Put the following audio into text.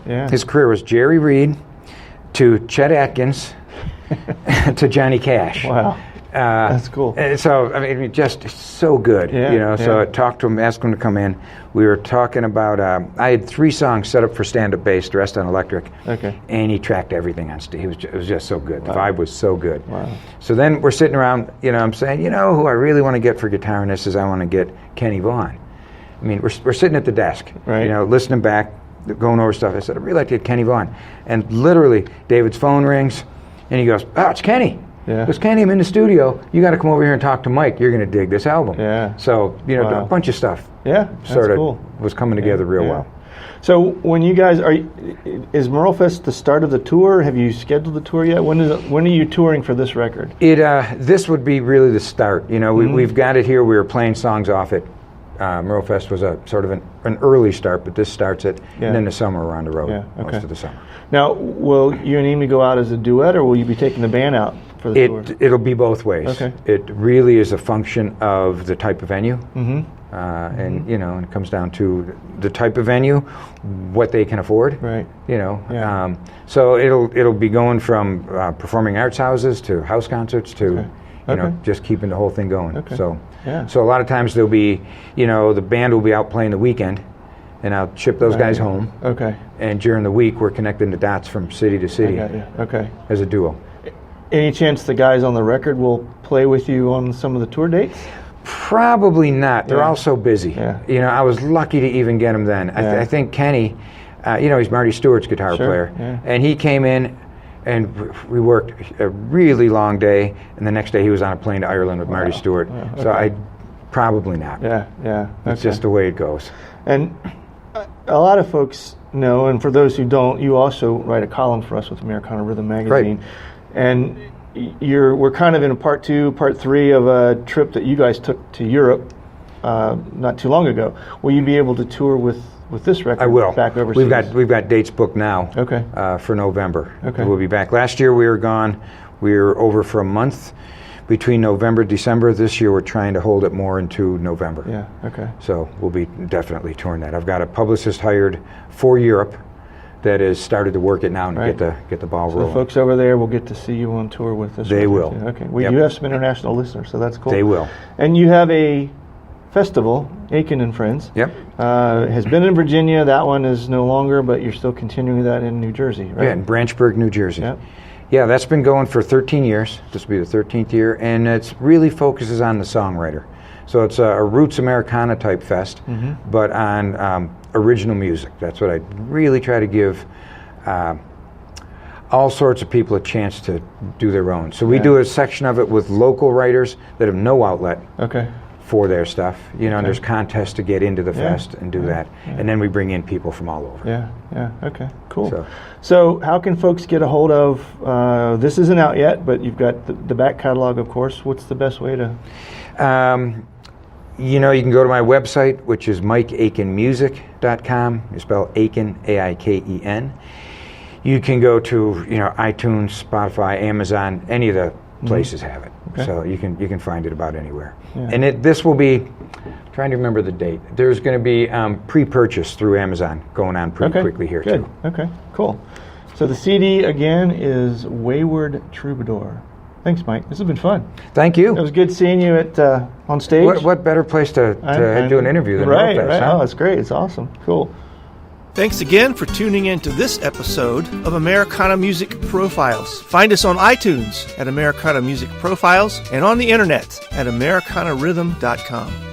Yeah. His career was Jerry Reed to Chet Atkins to Johnny Cash. Wow. That's cool. So, I mean, just so good, So I talked to him, asked him to come in. We were talking about, I had 3 songs set up for stand-up bass, the rest on electric. Okay. And he tracked everything on stage. It was just so good. Wow. The vibe was so good. Wow. So then we're sitting around, I'm saying, who I really want to get for guitar in this is I want to get Kenny Vaughan. I mean, we're sitting at the desk, right. Listening back, going over stuff. I said, I'd really like to get Kenny Vaughan. And literally, David's phone rings, and he goes, oh, it's Kenny. Yeah. Because Kenny, I'm in the studio. You got to come over here and talk to Mike. You're going to dig this album. Yeah. So, Wow. a bunch of stuff. Yeah, that's sort of cool. was coming together real well. So when you guys is Merlefest the start of the tour? Have you scheduled the tour yet? When are you touring for this record? This would be really the start. We've got it here. We were playing songs off it. Merlefest was a sort of an early start, but this starts it, and then the summer we're on the road most of the summer. Now, will you and Amy go out as a duet, or will you be taking the band out for the tour? It'll be both ways. Okay. It really is a function of the type of venue, and and it comes down to the type of venue, what they can afford. Right. So it'll be going from performing arts houses to house concerts to just keeping the whole thing going. Okay. So Yeah. so a lot of times there'll be the band will be out playing the weekend, and I'll ship those guys home. Okay. And during the week we're connecting the dots from city to city I got you. Okay. as a duo. Any chance the guys on the record will play with you on some of the tour dates? Probably not. They're all so busy. Yeah. I was lucky to even get them then. Yeah. I think Kenny, he's Marty Stewart's guitar player, and he came in, and we worked a really long day, and the next day he was on a plane to Ireland with Marty Stewart. Wow. Okay. So I probably not. Yeah. It's just the way it goes. And a lot of folks know, and for those who don't, you also write a column for us with Americana Rhythm magazine. Right. And we're kind of in a part 2, part 3 of a trip that you guys took to Europe not too long ago. Will you be able to tour with this record? I will. Back overseas? We've got dates booked now. Okay. For November. Okay. We'll be back. Last year we were gone. We were over for a month between November and December. This year we're trying to hold it more into November. Yeah. Okay. So we'll be definitely touring that. I've got a publicist hired for Europe that has started to work it now and get the ball So rolling. the folks over there will get to see you on tour with us. They will. Okay. Well, you have some international listeners, so that's cool. They will. And you have a festival, Aiken and Friends. Yep. Has been in Virginia. That one is no longer, but you're still continuing that in New Jersey, right? Yeah, in Branchburg, New Jersey. Yep. Yeah, that's been going for 13 years. This will be the 13th year, and it really focuses on the songwriter. So it's a roots Americana type fest, but on original music. That's what I really try to give all sorts of people a chance to do their own. So we do a section of it with local writers that have no outlet for their stuff. And there's contests to get into the fest and do that. And then we bring in people from all over. Okay, cool. So how can folks get a hold of, this isn't out yet, but you've got the back catalog, of course. What's the best way to? You can go to my website, which is MikeAikenmusic.com. You spell Aiken, A-I-K-E-N. You can go to iTunes, Spotify, Amazon, any of the places have it. Okay. So you can find it about anywhere. And this will be, trying to remember the date. There's going to be pre-purchase through Amazon going on pretty quickly here too. Okay, cool. So the CD again is Wayward Troubadour. Thanks, Mike. This has been fun. Thank you. It was good seeing you on stage. What better place to do an interview than Merlefest? Right. Huh? Oh, it's great. It's awesome. Cool. Thanks again for tuning in to this episode of Americana Music Profiles. Find us on iTunes at Americana Music Profiles and on the internet at AmericanaRhythm.com.